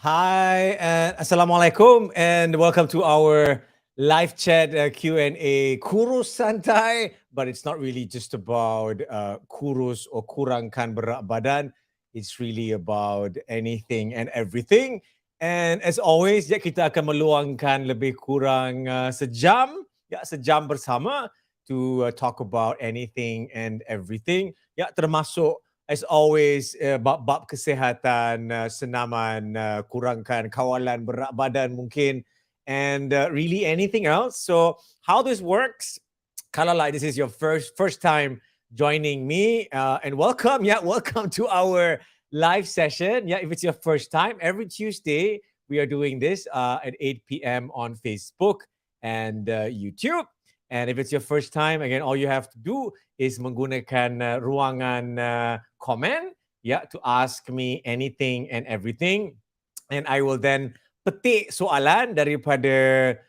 Hi and Assalamualaikum and welcome to our live chat Q&A kurus santai, but it's not really just about kurus or kurangkan berat badan. It's really about anything and everything. And as always, ya kita akan meluangkan lebih kurang sejam bersama to talk about anything and everything. Ya, termasuk as always, bab-bab kesihatan, senaman, kurangkan kawalan berat badan mungkin, and really anything else. So how this works, kalau like this is your first time joining me, and welcome to our live session. Yeah, if it's your first time, every Tuesday we are doing this at 8 p.m. on Facebook and YouTube. And if it's your first time, again, all you have to do is menggunakan ruangan comment, to ask me anything and everything. And I will then petik soalan daripada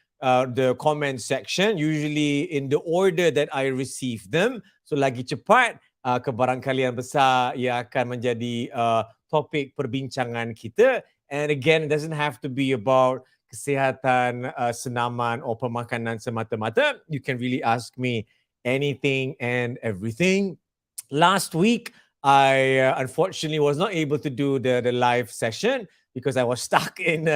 the comment section, usually in the order that I receive them. So lagi cepat, kebarangkalian besar ia akan menjadi topik perbincangan kita. And again, it doesn't have to be about kesihatan, senaman or pemakanan semata-mata. You can really ask me anything and everything. Last week, I unfortunately was not able to do the live session because I was stuck in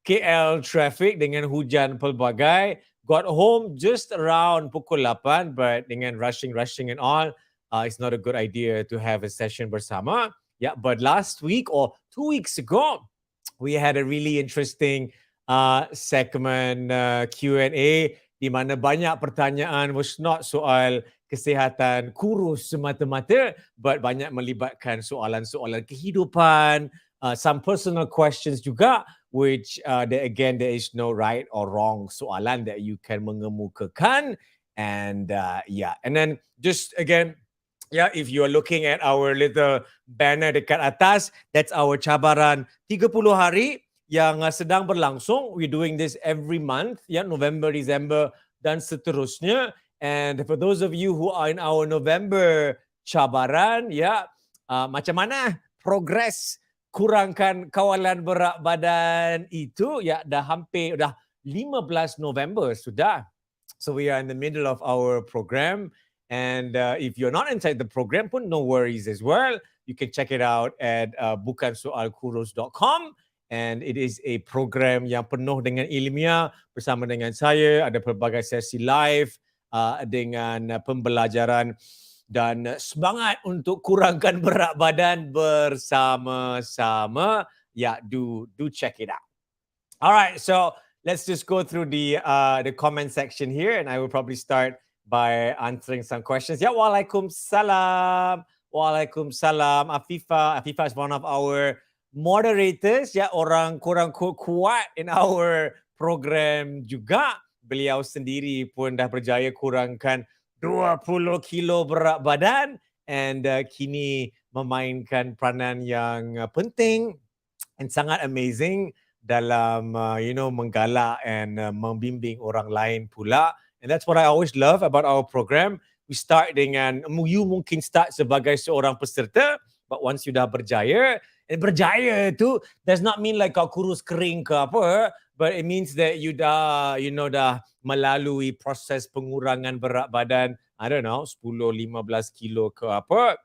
KL traffic dengan hujan pelbagai. Got home just around pukul 8, but dengan rushing and all, it's not a good idea to have a session bersama. Yeah, but last week or 2 weeks ago, we had a really interesting segmen Q&A di mana banyak pertanyaan was not soal kesihatan kurus semata-mata, but banyak melibatkan soalan-soalan kehidupan, some personal questions juga, which there is no right or wrong soalan that you can mengemukakan. And and then just again, if you are looking at our little banner dekat atas, that's our cabaran 30 hari yang sedang berlangsung. We're doing this every month, November, December, dan seterusnya. And for those of you who are in our November cabaran, macam mana progres kurangkan kawalan berat badan itu? Dah 15 November sudah. So we are in the middle of our program. And if you're not inside the program pun, no worries as well. You can check it out at bukansoalkurus.com. And it is a program yang penuh dengan ilmiah bersama dengan saya. Ada pelbagai sesi live dengan pembelajaran dan semangat untuk kurangkan berat badan bersama-sama. Yeah, do check it out. All right, so let's just go through the comment section here, and I will probably start by answering some questions. Yeah, Waalaikumsalam. Waalaikumsalam. Afifa. Afifa is one of our moderators. Ya, orang kurang kuat in our program juga. Beliau sendiri pun dah berjaya kurangkan 20 kilo berat badan, and kini memainkan peranan yang penting and sangat amazing dalam menggalak and membimbing orang lain pula. And that's what I always love about our program. We start dengan, you mungkin start sebagai seorang peserta, but once you dah berjaya, and berjaya tu does not mean like kau kurus kering ke apa, but it means that you dah melalui proses pengurangan berat badan, I don't know, 10-15 kilo ke apa.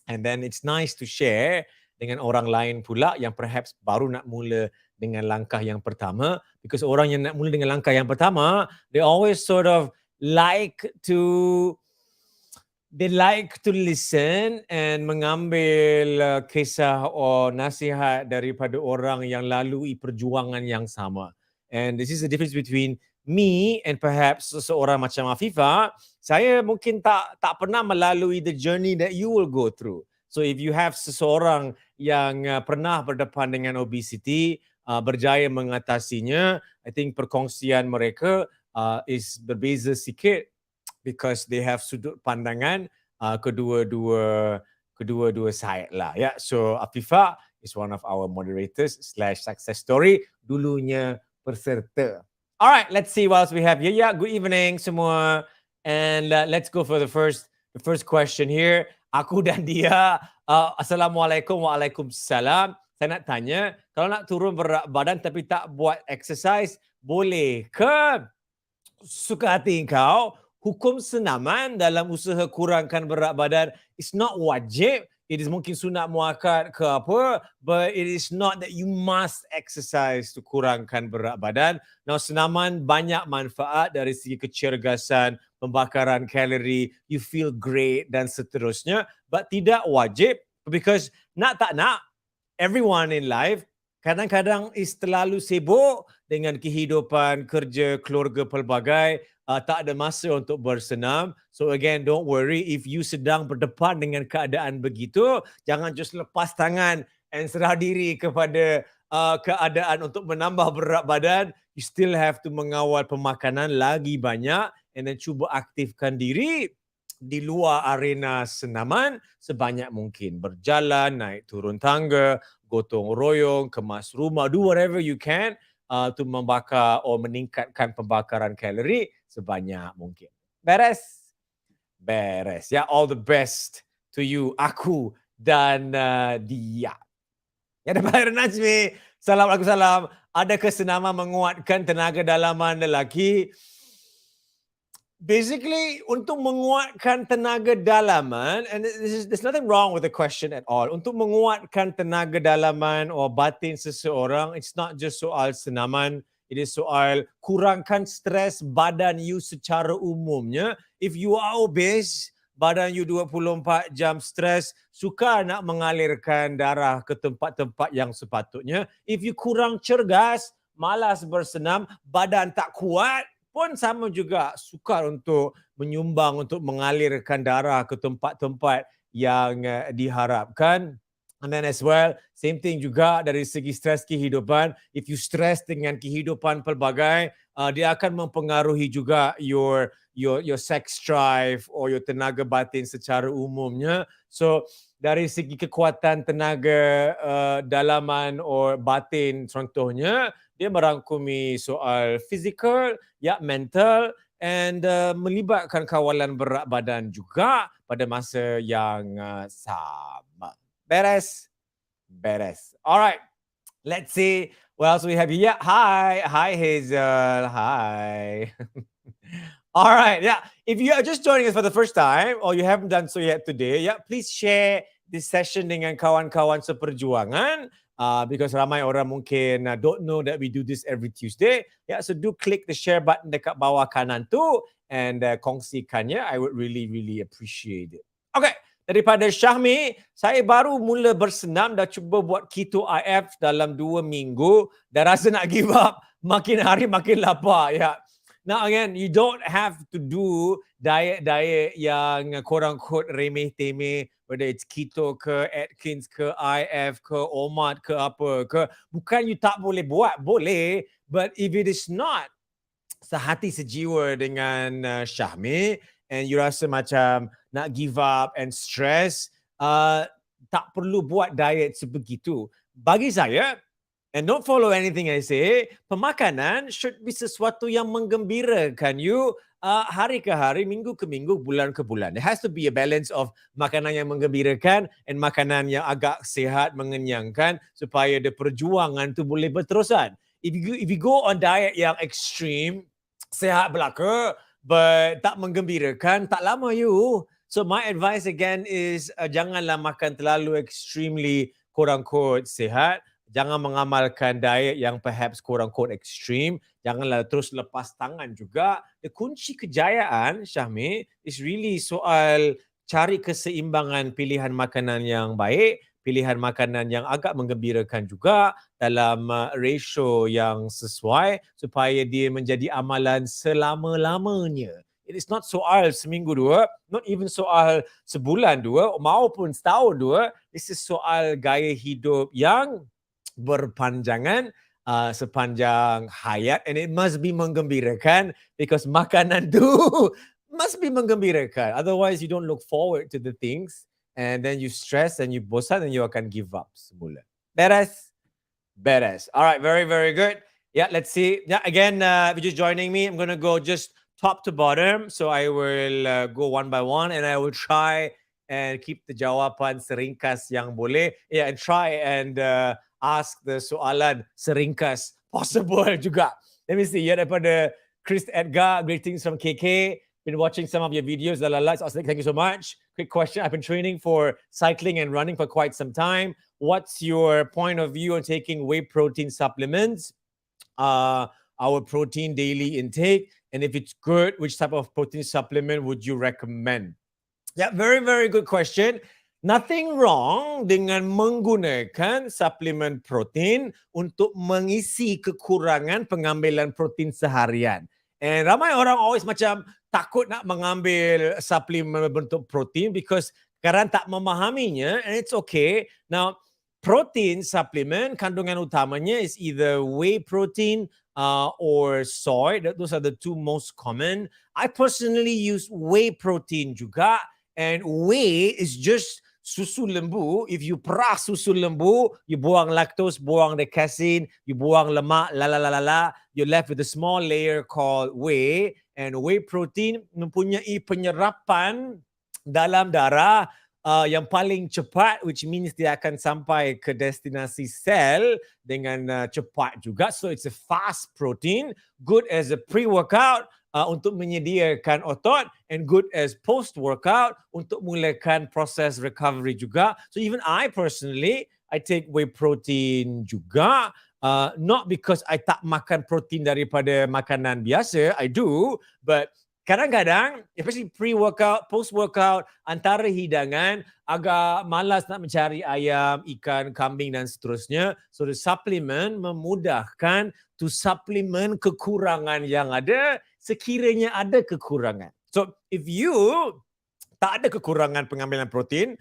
And then it's nice to share dengan orang lain pula yang perhaps baru nak mula dengan langkah yang pertama, because orang yang nak mula dengan langkah yang pertama, they always sort of like to listen and mengambil kisah atau nasihat daripada orang yang lalui perjuangan yang sama. And this is the difference between me and perhaps seseorang macam Afifah. Saya mungkin tak pernah melalui the journey that you will go through. So if you have seseorang yang pernah berdepan dengan obesity, berjaya mengatasinya, I think perkongsian mereka is berbeza sikit because they have sudut pandangan kedua-dua side lah. Yeah. So Afifah is one of our moderators / success story, dulunya peserta. All right, let's see what else we have here. Yeah, good evening semua. And let's go for the first question here. Aku dan dia, Assalamualaikum. Waalaikumsalam. Saya nak tanya, kalau nak turun berat badan tapi tak buat exercise, boleh ke? Suka hati kau, hukum senaman dalam usaha kurangkan berat badan is not wajib. It is mungkin sunat muakkad ke apa, but it is not that you must exercise to kurangkan berat badan. Now, senaman banyak manfaat dari segi kecergasan, pembakaran kalori, you feel great dan seterusnya, but tidak wajib, because nak tak nak, everyone in life kadang-kadang is terlalu sibuk dengan kehidupan, kerja, keluarga pelbagai, tak ada masa untuk bersenam. So again, don't worry if you sedang berdepan dengan keadaan begitu, jangan just lepas tangan and serah diri kepada keadaan untuk menambah berat badan. You still have to mengawal pemakanan lagi banyak, and then cuba aktifkan diri di luar arena senaman sebanyak mungkin. Berjalan, naik turun tangga, gotong royong, kemas rumah, do whatever you can to membakar atau meningkatkan pembakaran kalori sebanyak mungkin. Beres? Beres. Ya, all the best to you, aku dan dia. Ya, dapat Najmi. Assalamualaikum. Adakah senaman menguatkan tenaga dalaman lelaki? Basically, untuk menguatkan tenaga dalaman, and there's nothing wrong with the question at all. Untuk menguatkan tenaga dalaman atau batin seseorang, it's not just soal senaman, it is soal kurangkan stres badan you secara umumnya. If you are obese, badan you 24 jam stres, sukar nak mengalirkan darah ke tempat-tempat yang sepatutnya. If you kurang cergas, malas bersenam, badan tak kuat, pun sama juga, sukar untuk menyumbang, untuk mengalirkan darah ke tempat-tempat yang diharapkan. And then as well, same thing juga dari segi stres kehidupan. If you stress dengan kehidupan pelbagai, dia akan mempengaruhi juga your sex drive or your tenaga batin secara umumnya. So dari segi kekuatan tenaga dalaman or batin contohnya, dia merangkumi soal fizikal, ya, mental, and melibatkan kawalan berat badan juga pada masa yang sama. Beres? Beres. All right. Let's see what else we have here. Yeah, hi. Hi, Hazel. Hi. All right. Yeah. If you are just joining us for the first time or you haven't done so yet today, yeah, please share this session dengan kawan-kawan seperjuangan. Because ramai orang mungkin don't know that we do this every Tuesday. Yeah, so do click the share button dekat bawah kanan tu and kongsikannya. I would really, really appreciate it. Daripada Syahmi, saya baru mula bersenam, dah cuba buat keto IF dalam 2 minggu, dah rasa nak give up, makin hari makin lapar. Ya. Now again, you don't have to do diet-diet yang quote-unquote remeh-temeh, whether it's keto ke, Atkins ke, IF ke, OMAD ke apa ke. Bukan you tak boleh buat, boleh. But if it is not sehati sejiwa dengan Syahmi, and you rasa macam nak give up and stress, tak perlu buat diet sebegitu. Bagi saya, and don't follow anything I say, pemakanan should be sesuatu yang menggembirakan you hari ke hari, minggu ke minggu, bulan ke bulan. There has to be a balance of makanan yang menggembirakan and makanan yang agak sihat, mengenyangkan, supaya the perjuangan tu boleh berterusan. If you go on diet yang extreme, sihat belaka, but tak menggembirakan, tak lama you. So my advice again is janganlah makan terlalu extremely quote-unquote sihat. Jangan mengamalkan diet yang perhaps quote-unquote extreme. Janganlah terus lepas tangan juga. The kunci kejayaan, Syahmi, is really soal cari keseimbangan pilihan makanan yang baik, pilihan makanan yang agak menggembirakan juga dalam ratio yang sesuai supaya dia menjadi amalan selama-lamanya. It is not soal seminggu dua, not even soal sebulan dua, maupun setahun dua. This is soal gaya hidup yang berpanjangan sepanjang hayat, and it must be menggembirakan because makanan tu must be menggembirakan. Otherwise, you don't look forward to the things, and then you stress and you bosan and you akan give up semula. Beres? Beres. All right, very, very good. Yeah, let's see. Yeah, again, if you're just joining me, I'm going to go just top to bottom. So I will go one by one and I will try and keep the jawapan seringkas yang boleh. Yeah, and try and ask the soalan seringkas possible juga. Let me see. Ya, daripada Chris Edgar, greetings from KK. Been watching some of your videos. Thank you so much. Quick question. I've been training for cycling and running for quite some time. What's your point of view on taking whey protein supplements? Our protein daily intake. And if it's good, which type of protein supplement would you recommend? Yeah, very, very good question. Nothing wrong dengan menggunakan suplemen protein untuk mengisi kekurangan pengambilan protein seharian. And ramai orang always macam takut nak mengambil suplemen bentuk protein because kadang tak memahaminya, and it's okay. Now, protein supplement, kandungan utamanya is either whey protein or soy. Those are the two most common. I personally use whey protein juga, and whey is just susu lembu. If you peras susu lembu, you buang lactose, buang the casein, you buang lemak, you're left with a small layer called whey. And whey protein mempunyai penyerapan dalam darah yang paling cepat, which means dia akan sampai ke destinasi sel dengan cepat juga. So it's a fast protein, good as a pre-workout untuk menyediakan otot, and good as post-workout untuk mulakan proses recovery juga. So even I personally, I take whey protein juga. Not because I tak makan protein daripada makanan biasa, I do, but kadang-kadang, especially pre-workout, post-workout, antara hidangan, agak malas nak mencari ayam, ikan, kambing dan seterusnya. So the supplement memudahkan to supplement kekurangan yang ada sekiranya ada kekurangan. So if you tak ada kekurangan pengambilan protein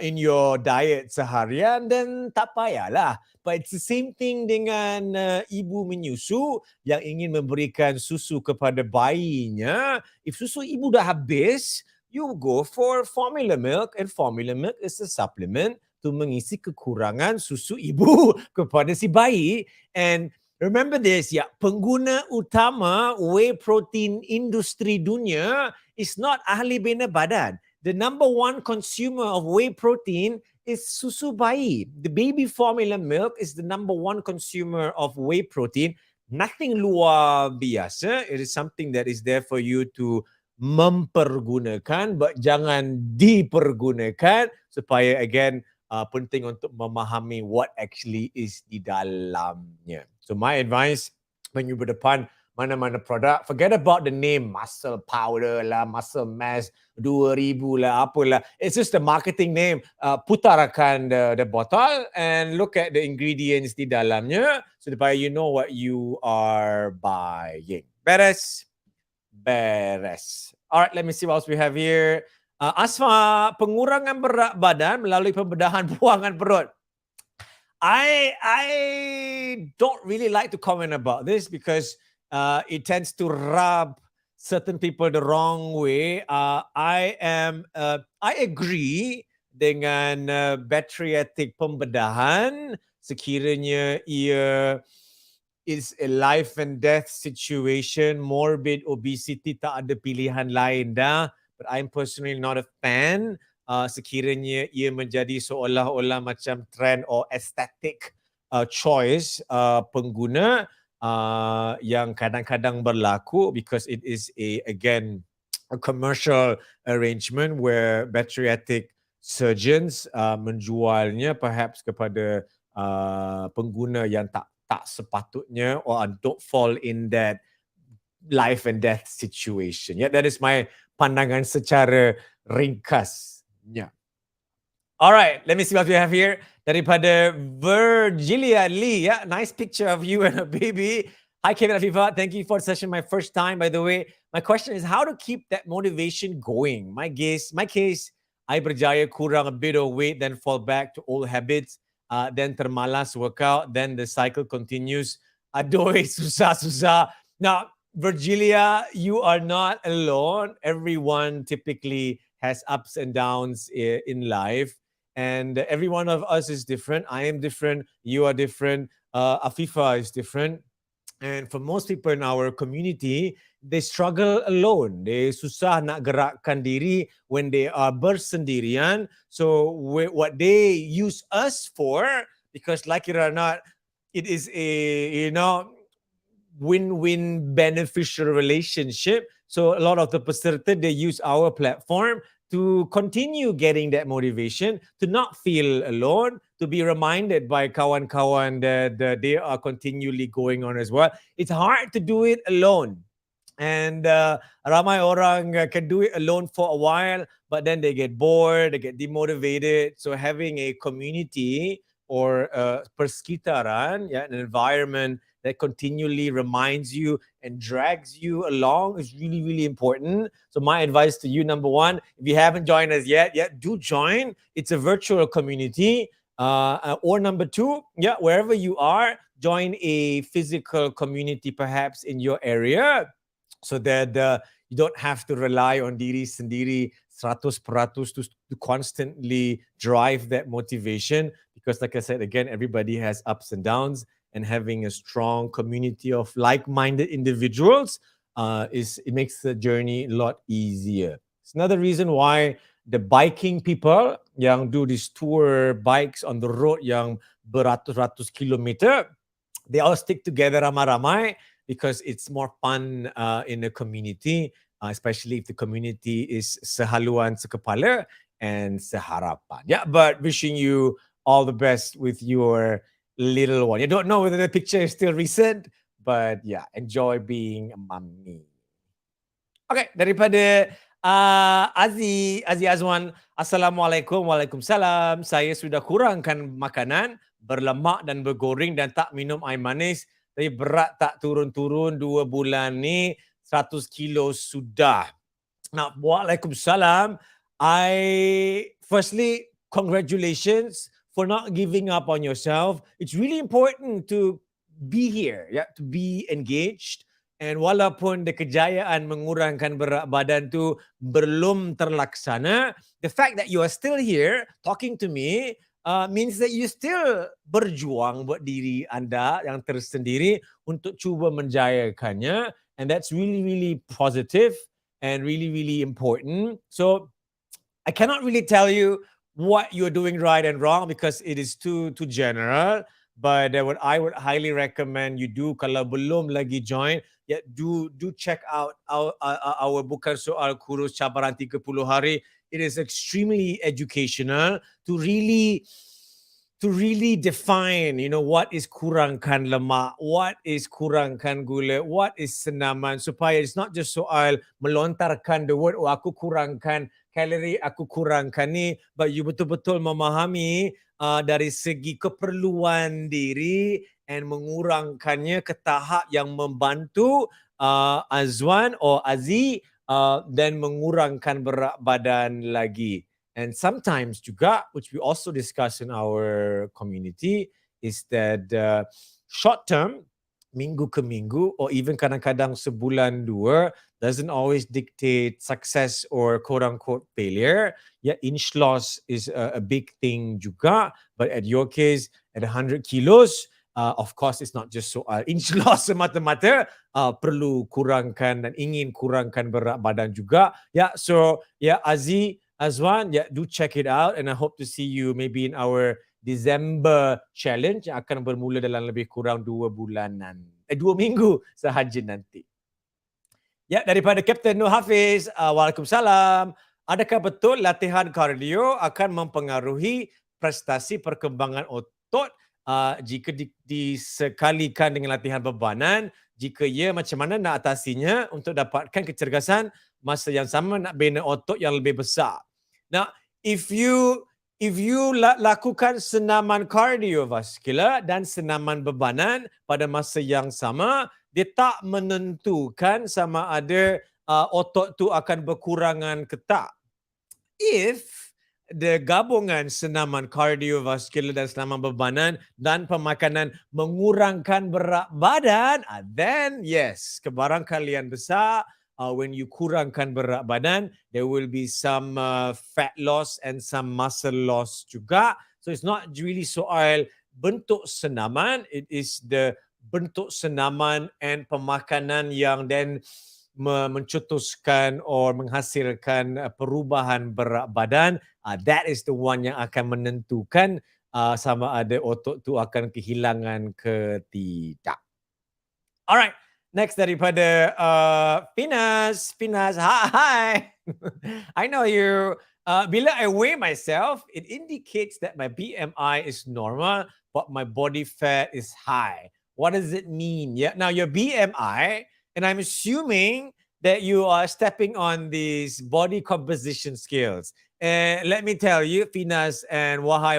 in your diet seharian, then tak payahlah. But it's the same thing dengan ibu menyusu yang ingin memberikan susu kepada bayinya. If susu ibu dah habis, you go for formula milk, and formula milk is a supplement to mengisi kekurangan susu ibu kepada si bayi. And remember this, ya, pengguna utama whey protein industri dunia is not ahli bina badan. The number one consumer of whey protein is susu bayi. The baby formula milk is the number one consumer of whey protein. Nothing luar biasa. It is something that is there for you to mempergunakan, but jangan dipergunakan, supaya again penting untuk memahami what actually is di dalamnya. So my advice, when you berdepan mana-mana produk. Forget about the name, muscle powder lah, muscle mass 2000 lah, apalah. It's just a marketing name. Putarkan the bottle and look at the ingredients di dalamnya supaya you know what you are buying. Beres? Beres. All right, let me see what else we have here. Asma, pengurangan berat badan melalui pembedahan buangan perut. I don't really like to comment about this because it tends to rub certain people the wrong way. I agree dengan bariatric pembedahan sekiranya ia is a life and death situation. Morbid obesity tak ada pilihan lain dah. But I'm personally not a fan. Sekiranya ia menjadi seolah-olah macam trend or aesthetic choice pengguna yang kadang-kadang berlaku because it is again a commercial arrangement where bariatric surgeons menjualnya perhaps kepada pengguna yang tak sepatutnya or don't fall in that life and death situation. Yeah, that is my pandangan secara ringkas. Yeah. All right, let me see what we have here. Daripada Virgilia Lee. Yeah, nice picture of you and a baby. Hi, Kevin Afifa. Thank you for the session. My first time, by the way. My question is how to keep that motivation going. My case, I berjaya kurang a bit of weight, then fall back to old habits, then termalas workout, then the cycle continues. Adoy, susah. Now, Virgilia, you are not alone. Everyone typically has ups and downs in life. And every one of us is different. I am different. You are different. Afifa is different. And for most people in our community, they struggle alone. They susah nak gerakkan diri when they are bersendirian. So what they use us for, because like it or not, it is a, win-win beneficial relationship. So a lot of the peserta, they use our platform to continue getting that motivation, to not feel alone, to be reminded by kawan-kawan that they are continually going on as well. It's hard to do it alone. And ramai orang can do it alone for a while, but then they get bored, they get demotivated. So having a community or persekitaran, an environment that continually reminds you and drags you along is really, really important. So my advice to you, number one, if you haven't joined us yet, do join. It's a virtual community. Or number two, wherever you are, join a physical community perhaps in your area so that you don't have to rely on diri sendiri 100% to constantly drive that motivation. Because like I said, again, everybody has ups and downs. And having a strong community of like-minded individuals it makes the journey a lot easier. It's another reason why the biking people yang do these tour bikes on the road yang beratus-ratus kilometer, they all stick together ramai-ramai because it's more fun in a community, especially if the community is sehaluan sekepala and seharapan. Yeah, but wishing you all the best with your little one. You don't know whether the picture is still recent, but enjoy being a mommy. Okay, daripada Aziz Azwan, Assalamualaikum. Waalaikumsalam. Saya sudah kurangkan makanan berlemak dan bergoreng dan tak minum air manis. Tapi berat tak turun-turun 2 bulan ni, 100 kilo sudah. Now, Waalaikumsalam. Firstly, congratulations for not giving up on yourself. It's really important to be here, to be engaged. And walaupun the kejayaan mengurangkan berat badan tu belum terlaksana, the fact that you are still here talking to me means that you still berjuang buat diri anda yang tersendiri untuk cuba menjayakannya. And that's really, really positive and really, really important. So I cannot really tell you what you're doing right and wrong because it is too general. But what I would highly recommend you do, kalau belum lagi join, do check out our bukan soal kurus cabaran 30 hari. It is extremely educational to really to really define, what is kurangkan lemak, what is kurangkan gula, what is senaman, supaya it's not just soal melontarkan the word, aku kurangkan kalori, aku kurangkan ni, but you betul-betul memahami dari segi keperluan diri and mengurangkannya ke tahap yang membantu Azwan or Aziz dan mengurangkan berat badan lagi. And sometimes juga, which we also discuss in our community, is that short term, minggu ke minggu, or even kadang-kadang sebulan dua, doesn't always dictate success or quote-unquote failure. Yeah, inch loss is a big thing juga, but at your case, at 100 kilos, of course, it's not just soal inch loss semata-mata, perlu kurangkan dan ingin kurangkan berat badan juga. Yeah, so yeah, Aziz, Azwan, yeah, do check it out, and I hope to see you maybe in our December challenge yang akan bermula dalam lebih kurang 2 minggu sahaja nanti. Ya, daripada Kapten Nur Hafiz, Waalaikumsalam. Adakah betul latihan kardio akan mempengaruhi prestasi perkembangan otot jika disekalikan dengan latihan bebanan? Jika ya, macam mana nak atasinya untuk dapatkan kecergasan masa yang sama nak bina otot yang lebih besar? Now, if you lakukan senaman kardiovaskular dan senaman bebanan pada masa yang sama, dia tak menentukan sama ada otot tu akan berkurangan ke tak. If the gabungan senaman kardiovaskular dan senaman bebanan dan pemakanan mengurangkan berat badan, then yes, kebarangkalian besar when you kurangkan berat badan, there will be some fat loss and some muscle loss juga. So it's not really soal bentuk senaman, it is the bentuk senaman and pemakanan yang then mencetuskan or menghasilkan perubahan berat badan. That is the one yang akan menentukan sama ada otot tu akan kehilangan ke tidak. Alright. Next daripada Finas. Finas, hi. I know you. Bila I weigh myself, it indicates that my BMI is normal, but my body fat is high. What does it mean? Yeah. Now your BMI, and I'm assuming that you are stepping on these body composition scales. And let me tell you, Finas and wahai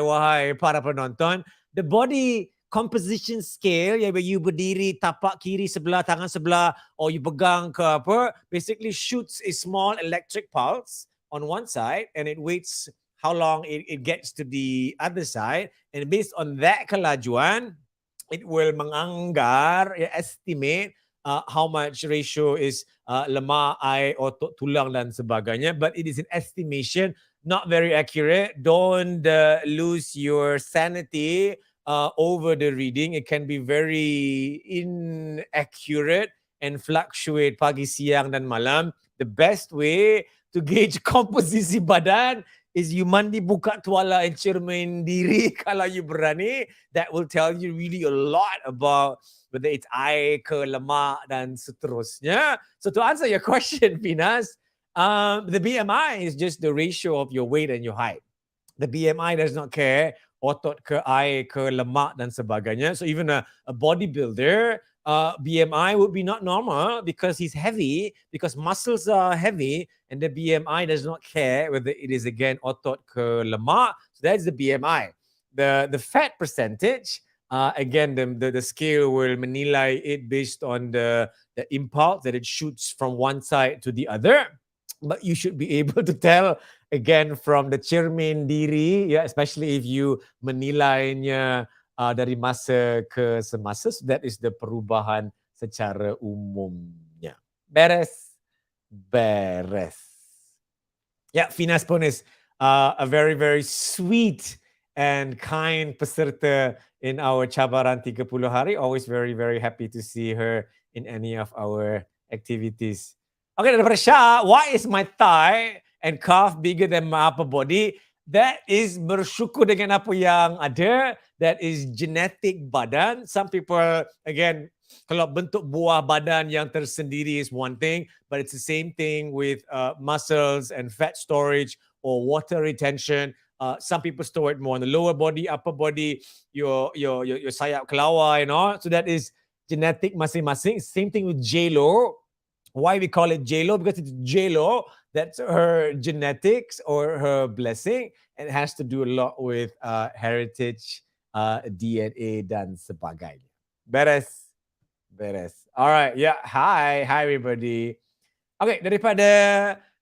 para penonton, the body composition scale, ya, where you berdiri tapak kiri sebelah, tangan sebelah, or you pegang ke apa, basically shoots a small electric pulse on one side and it waits how long it gets to the other side, and based on that kelajuan, it will menganggar, estimate how much ratio is lemak, air, otot, tulang dan sebagainya, but it is an estimation, not very accurate. Don't lose your sanity over the reading. It can be very inaccurate and fluctuate pagi, siang dan malam. The best way to gauge komposisi badan is you mandi, buka tuala and cermin diri kalau you berani. That will tell you really a lot about whether it's air ke lemak dan seterusnya. So to answer your question, Finas, the BMI is just the ratio of your weight and your height. The BMI does not care otot ke air ke lemak dan sebagainya. So even a bodybuilder, BMI would be not normal because he's heavy, because muscles are heavy, and the BMI does not care whether it is again otot ke lemak. So that's the BMI. The fat percentage, again, the scale will menilai it based on the impulse that it shoots from one side to the other. But you should be able to tell again from the cermin diri, yeah, especially if you menilainya dari masa ke semasa. So that is the perubahan secara umumnya. Beres. Yeah, Finas pun is a very, very sweet and kind peserta in our cabaran 30 hari. Always very, very happy to see her in any of our activities. Okay, daripada Syah, why is my thigh and calf bigger than my upper body? That is bersyukur dengan apa yang ada. That is genetic badan. Some people, again, kalau bentuk buah badan yang tersendiri is one thing, but it's the same thing with muscles and fat storage or water retention. Some people store it more on the lower body, upper body, your sayap kelawar, So that is genetic masing-masing. Same thing with J-Lo. Why we call it J-Lo? Because it's J-Lo. That's her genetics or her blessing. And it has to do a lot with heritage, DNA dan sebagainya. Beres. Beres. All right. Yeah. Hi. Hi, everybody. Okay. Daripada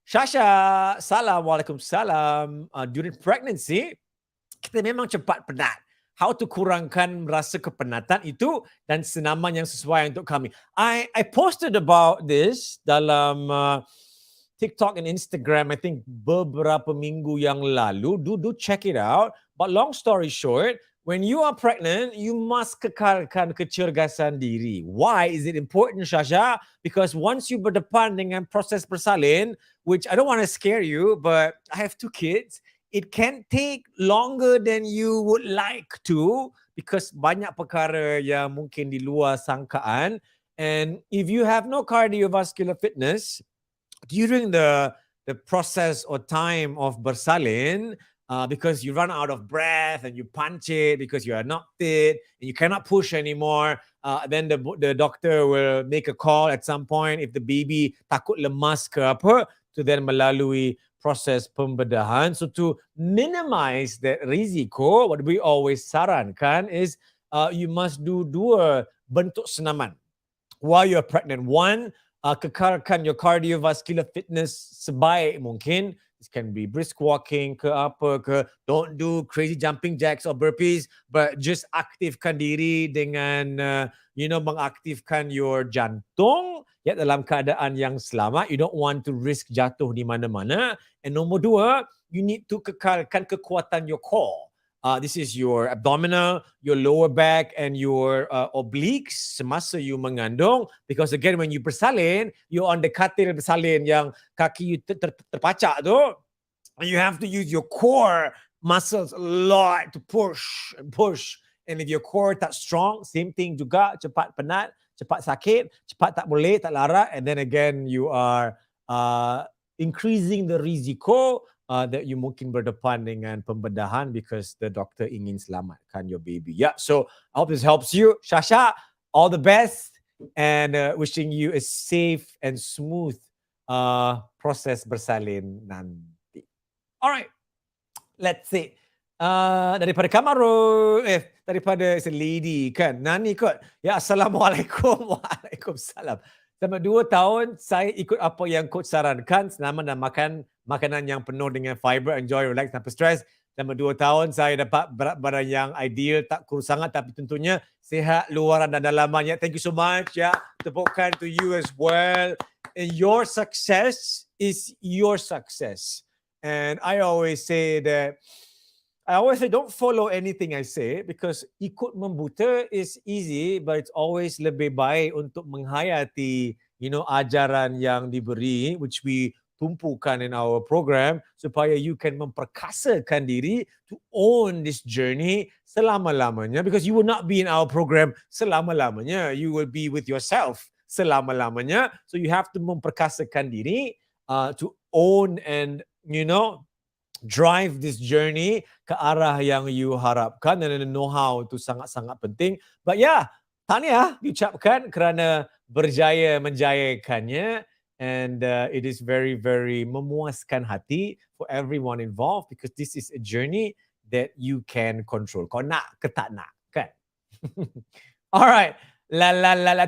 Shasha. Salam. Waalaikumsalam. During pregnancy, kita memang cepat penat. How to kurangkan rasa kepenatan itu dan senaman yang sesuai untuk kami. I posted about this dalam TikTok and Instagram, I think beberapa minggu yang lalu. Do check it out. But long story short, when you are pregnant, you must kekalkan kecergasan diri. Why is it important, Shasha? Because once you berdepan dengan proses bersalin, which I don't want to scare you, but I have 2 kids, it can take longer than you would like to because banyak perkara yang mungkin di luar sangkaan. And if you have no cardiovascular fitness, during the process or time of bersalin, because you run out of breath and you punch it because you are not fit and you cannot push anymore, then the doctor will make a call at some point if the baby takut lemas ke apa, to then melalui proses pembedahan. So to minimize that risiko, what we always sarankan is you must do 2 bentuk senaman while you're pregnant. One, kekalkan your cardiovascular fitness sebaik mungkin. This can be brisk walking ke apa ke. Don't do crazy jumping jacks or burpees, but just aktifkan diri dengan mengaktifkan your jantung dalam keadaan yang selamat. You don't want to risk jatuh di mana-mana. And nombor 2, you need to kekalkan kekuatan your core. This is your abdominal, your lower back, and your obliques semasa you mengandung. Because again, when you bersalin, you're on the katil bersalin yang kaki you terpacak tu. And you have to use your core muscles a lot to push and push. And if your core tak strong, same thing juga, cepat penat, cepat sakit, cepat tak boleh, tak larat. And then again, you are increasing the risiko that you mungkin berdepan dengan pembedahan because the doctor ingin selamatkan your baby. Yeah, so I hope this helps you. Shasha, all the best and wishing you a safe and smooth proses bersalin nanti. All right, let's see. Daripada Kamaru, daripada it's a lady kan, Nani kot. Ya, Assalamualaikum. Waalaikumsalam. Selama 2 tahun, saya ikut apa yang coach sarankan, senaman dan makan makanan yang penuh dengan fiber, enjoy, relax, tanpa stres. Selama 2 tahun, saya dapat berat badan yang ideal, tak kurus sangat, tapi tentunya sihat luaran dan dalamannya. Thank you so much. Ya, tepukan to you as well. And your success is your success. And I always say, don't follow anything I say because ikut membuta is easy, but it's always lebih baik untuk menghayati, ajaran yang diberi, which we tumpukan in our program, supaya you can memperkasakan diri to own this journey selama-lamanya, because you will not be in our program selama-lamanya. You will be with yourself selama-lamanya. So you have to memperkasakan diri to own and, drive this journey ke arah yang you harapkan, dan know-how itu sangat-sangat penting. But yeah, tahniah diucapkan kerana berjaya menjayakannya, and it is very, very memuaskan hati for everyone involved because this is a journey that you can control. Kau nak ke tak nak, kan? Alright.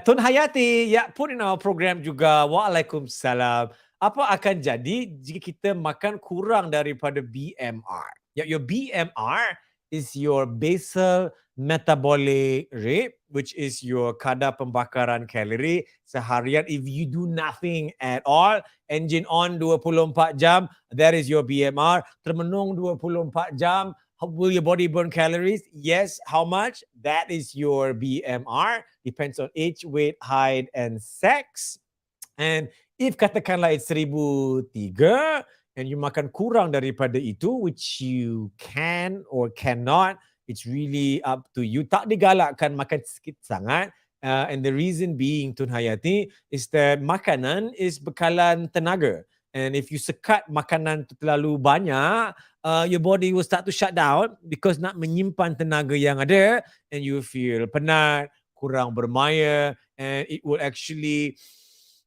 Tun Hayati, ya, put in our program juga. Waalaikumsalam. Apa akan jadi jika kita makan kurang daripada BMR? Your BMR is your basal metabolic rate, which is your kadar pembakaran kalori seharian. If you do nothing at all, engine on 24 jam, that is your BMR. Termenung 24 jam, will your body burn calories? Yes. How much? That is your BMR. Depends on age, weight, height, and sex. And if katakanlah it's 1,003 and you makan kurang daripada itu, which you can or cannot, it's really up to you. Tak digalakkan makan sikit sangat. And the reason being, Tun Hayati, is that makanan is bekalan tenaga. And if you sekat makanan tu terlalu banyak, your body will start to shut down because nak menyimpan tenaga yang ada, and you feel penat, kurang bermaya, and it will actually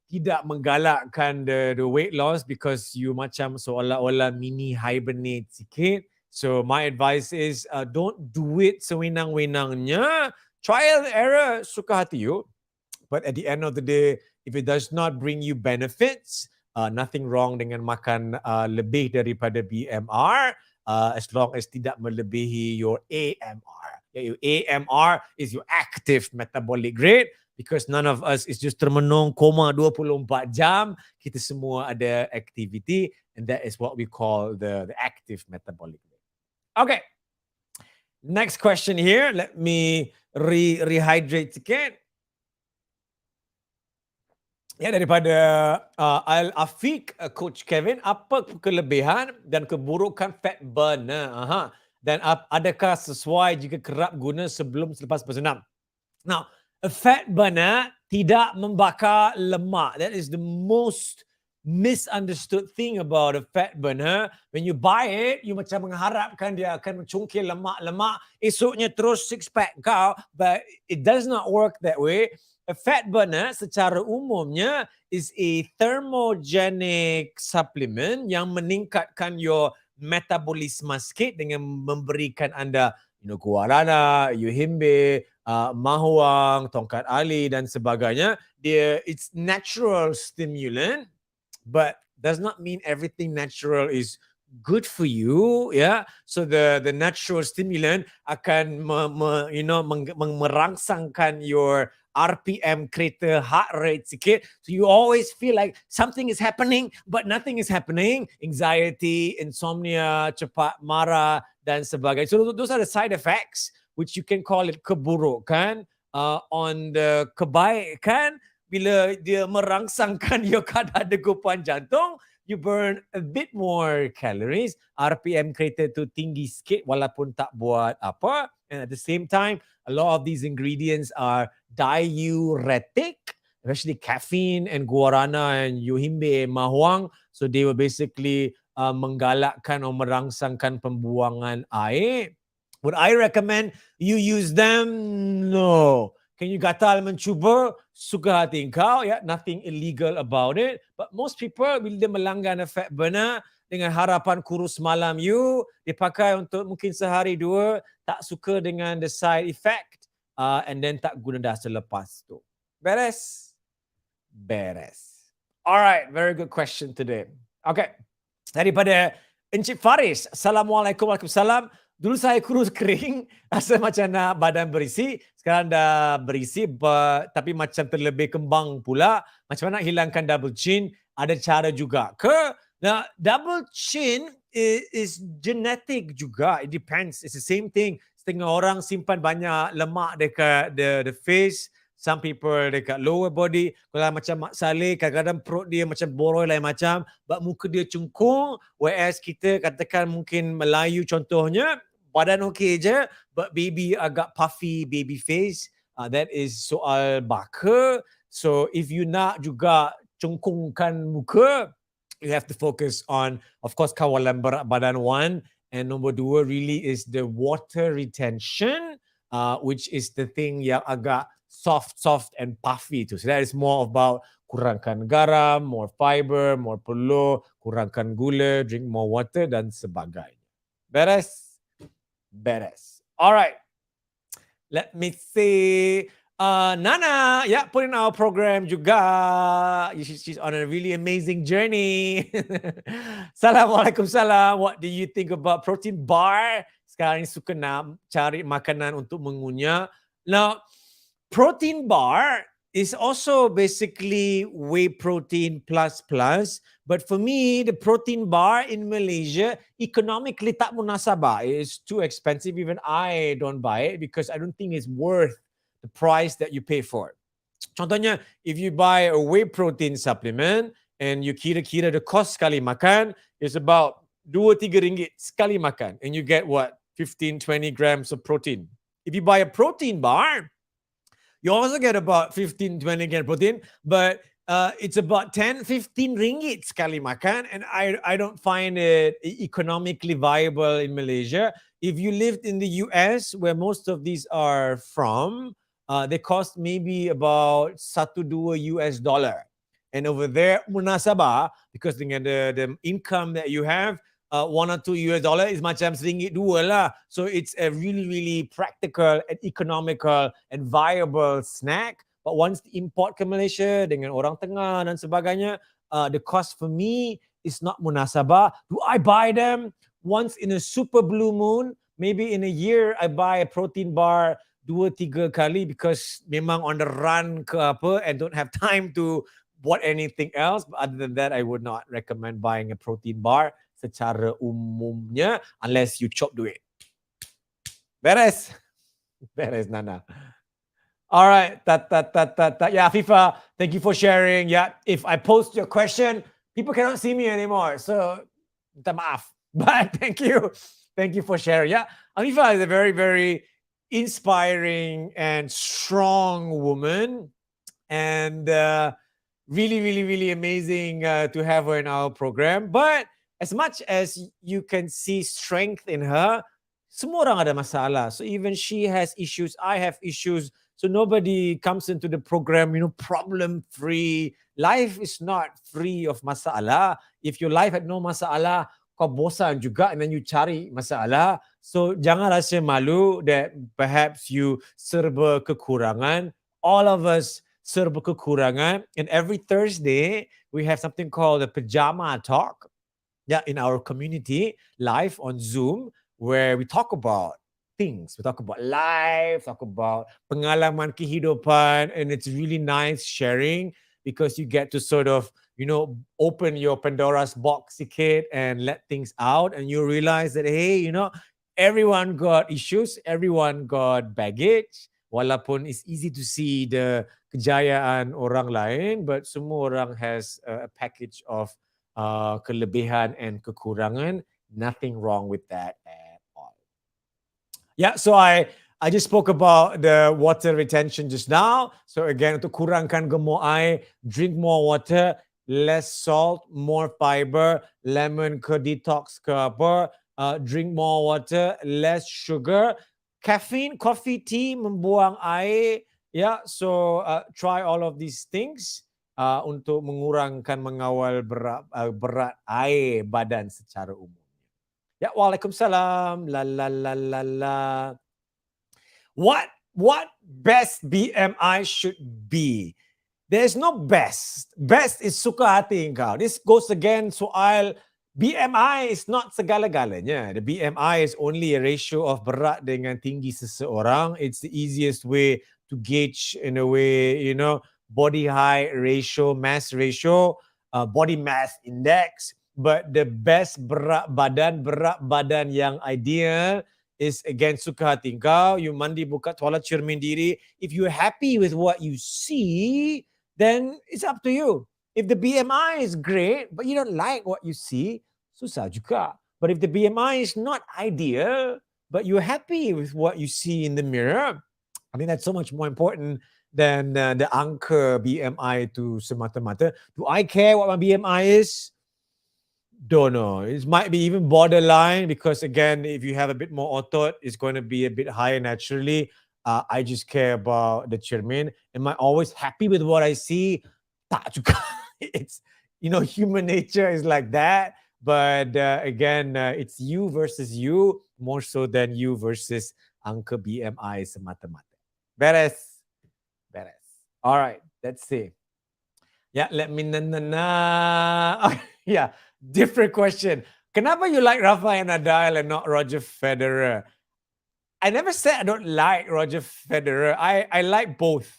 tidak menggalakkan the weight loss because you macam seolah-olah mini hibernate sikit. So my advice is don't do it sewenang-wenangnya. Trial and error, suka hati you. But at the end of the day, if it does not bring you benefits, nothing wrong dengan makan lebih daripada BMR, as long as tidak melebihi your AMR. Your AMR is your active metabolic rate, because none of us is just termenung koma 24 jam. Kita semua ada activity, and that is what we call the active metabolic rate. Okay. Next question here. Let me rehydrate sikit. Ya, daripada Al-Afiq, Coach Kevin, apa kelebihan dan keburukan fat burner? Dan adakah sesuai jika kerap guna selepas bersenam? Now, a fat burner tidak membakar lemak. That is the most misunderstood thing about a fat burner. When you buy it, you macam mengharapkan dia akan mencungkil lemak-lemak, esoknya terus six pack kau, but it does not work that way. A fat burner secara umumnya is a thermogenic supplement yang meningkatkan your metabolisme sikit dengan memberikan anda guarana, yuhimbe, mahuang, tongkat ali dan sebagainya. It's natural stimulant, but does not mean everything natural is good for you. Yeah, so the natural stimulant akan merangsangkan your RPM, kereta heart rate sikit. So you always feel like something is happening, but nothing is happening. Anxiety, insomnia, cepat marah dan sebagainya. So those are the side effects, which you can call it keburukan. On the kebaikan, bila dia merangsangkan your kadar degupan jantung, you burn a bit more calories. RPM kereta tu tinggi sikit walaupun tak buat apa. And at the same time, a lot of these ingredients are diuretic, especially caffeine and guarana and yuhimbe, mahuang. So they will basically menggalakkan atau merangsangkan pembuangan air. Would I recommend you use them? No. Can you gatal mencuba? Suka hati kau, ya, nothing illegal about it. But most people, bila dia melanggar fat burner dengan harapan kurus malam you, dia pakai untuk mungkin sehari dua, tak suka dengan the side effect, and then tak guna dah selepas tu. Beres? Beres. Alright, very good question today. Okay. Daripada Encik Faris, Assalamualaikum, Waalaikumsalam. Dulu saya kurus kering, rasa macam nak badan berisi. Sekarang dah berisi, tapi macam terlebih kembang pula. Macam mana nak hilangkan double chin? Ada cara juga ke? Nah, double chin is genetic juga. It depends. It's the same thing. Setengah orang simpan banyak lemak dekat the face. Some people dekat lower body. Kalau macam Mak Saleh, kadang-kadang perut dia macam boroi lain macam. But muka dia cungkung. Whereas kita katakan mungkin Melayu contohnya, badan okey je, but baby agak puffy baby face. That is soal baka. So if you nak juga cungkungkan muka, you have to focus on, of course, kawalan berat badan one. And number dua really is the water retention, which is the thing yang agak soft and puffy tu. So that is more about kurangkan garam, more fiber, more peluh, kurangkan gula, drink more water dan sebagainya. Beres? Beres. All right. Let me see. Nana, yeah, put in our program juga. She's on a really amazing journey. Assalamualaikum salam. What do you think about protein bar? Sekarang ni suka nak cari makanan untuk mengunyah. Now, protein bar is also basically whey protein plus. But for me, the protein bar in Malaysia, economically tak munasabah. It's too expensive. Even I don't buy it because I don't think it's worth the price that you pay for it. Contohnya, if you buy a whey protein supplement and you kira-kira the cost sekali makan, it's about 2-3 ringgit sekali makan. And you get what? 15-20 grams of protein. If you buy a protein bar, you also get about 15-20 grams protein, but it's about 10-15 ringgit sekali makan, and I don't find it economically viable in Malaysia. If you lived in the US, where most of these are from, they cost maybe about $1-2 US. And over there, munasabah, because dengan the income that you have, $1 or $2 is macam seringgit dua lah. So it's a really, really practical and economical and viable snack. But once the import ke Malaysia dengan orang tengah dan sebagainya, the cost for me is not munasabah. Do I buy them once in a super blue moon? Maybe in a year, I buy a protein bar 2-3 kali because memang on the run ke apa and don't have time to what anything else. But other than that, I would not recommend buying a protein bar secara umumnya unless you chop duit. Beres. Beres, Nana. All right. Yeah, FIFA, thank you for sharing. Yeah, if I post your question, people cannot see me anymore. So, minta maaf. But thank you. Thank you for sharing. Yeah, Afifa is a very, very inspiring and strong woman. And really, really, really amazing to have her in our program. But as much as you can see strength in her, semua orang ada masalah. So even she has issues, I have issues. So nobody comes into the program, problem free. Life is not free of masalah. If your life had no masalah, kau bosan juga and then you cari masalah. So jangan rasa malu that perhaps you serba kekurangan. All of us serba kekurangan. And every Thursday, we have something called a pajama talk. Yeah, in our community, live on Zoom, where we talk about things. We talk about life, talk about pengalaman kehidupan, and it's really nice sharing because you get to sort of, open your Pandora's box sikit and let things out, and you realize that, hey, everyone got issues, everyone got baggage. Walaupun it's easy to see the kejayaan orang lain, but semua orang has a package of kelebihan and kekurangan. Nothing wrong with that at all. Yeah, so I just spoke about the water retention just now. So again, untuk kurangkan gemuk air, drink more water, less salt, more fiber, lemon ke detox ke apa, drink more water, less sugar. Caffeine, coffee, tea, membuang air. Yeah, so try all of these things untuk mengurangkan mengawal berat air badan secara umum. Ya, Waalaikumsalam. La. What best BMI should be? There's no best. Best is suka hati engkau. This goes again soal BMI is not segala-galanya. The BMI is only a ratio of berat dengan tinggi seseorang. It's the easiest way to gauge, in a way, body height ratio, mass ratio, body mass index. But the best berat badan yang ideal is again suka hati engkau. You mandi buka toilet cermin diri. If you're happy with what you see, then it's up to you. If the BMI is great, but you don't like what you see, susah juga. But if the BMI is not ideal, but you're happy with what you see in the mirror, I think that's so much more important than the angka BMI to semata-mata. Do I care what my BMI is? Don't know. It might be even borderline because, again, if you have a bit more otot, it's going to be a bit higher naturally. I just care about the cermin. Am I always happy with what I see? Tak juga. It's, human nature is like that. But again, it's you versus you more so than you versus angka BMI semata-mata. Beres. All right, let's see. Yeah, let me yeah, different question. Kenapa you like Rafael Nadal and not Roger Federer? I never said I don't like Roger Federer. I like both,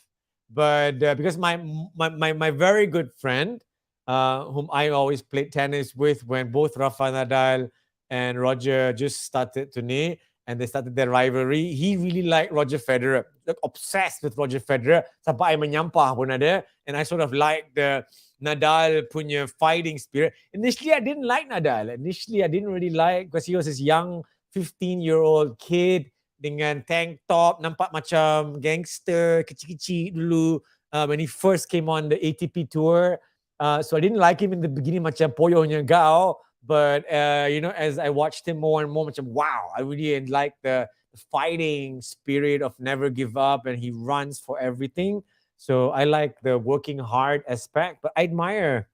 but because my very good friend, whom I always played tennis with when both Rafael Nadal and Roger just started tourney and they started their rivalry, he really liked Roger Federer, like obsessed with Roger Federer. Sampai I menyampah pun ada, and I sort of liked the Nadal punya fighting spirit. Initially, I didn't like Nadal. Initially, I didn't really like because he was this young 15-year-old kid dengan tank top, nampak macam gangster, kecil-kecil dulu. when he first came on the ATP tour. So I didn't like him in the beginning, macam poyonya gao. But as I watched him more and more, macam wow, I really like the fighting spirit of never give up, and he runs for everything. So I like the working hard aspect, but I admire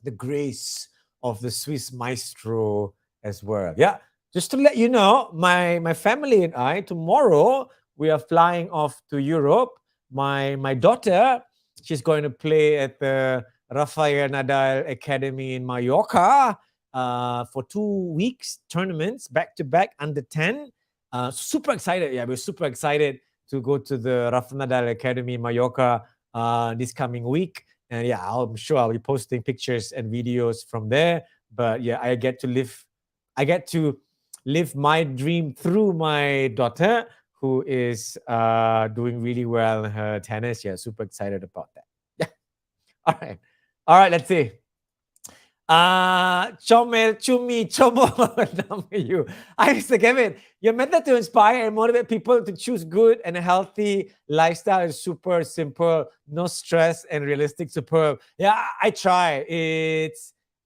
the grace of the Swiss maestro as well. Yeah, just to let you know, my family and I tomorrow we are flying off to Europe. My daughter, she's going to play at the Rafael Nadal Academy in Mallorca for 2 weeks tournaments back to back under 10. Super excited. Yeah, we're super excited to go to the Rafael Nadal Academy in Mallorca this coming week. And yeah, I'm sure I'll be posting pictures and videos from there. But yeah, I get to live my dream through my daughter, who is doing really well in her tennis. Yeah, super excited about that. Yeah. All right, let's see. Chomel, Chumi, Chomo, you. I Mr. Kevin, your method to inspire and motivate people to choose good and healthy lifestyle is super simple, no stress and realistic, superb. Yeah, I try.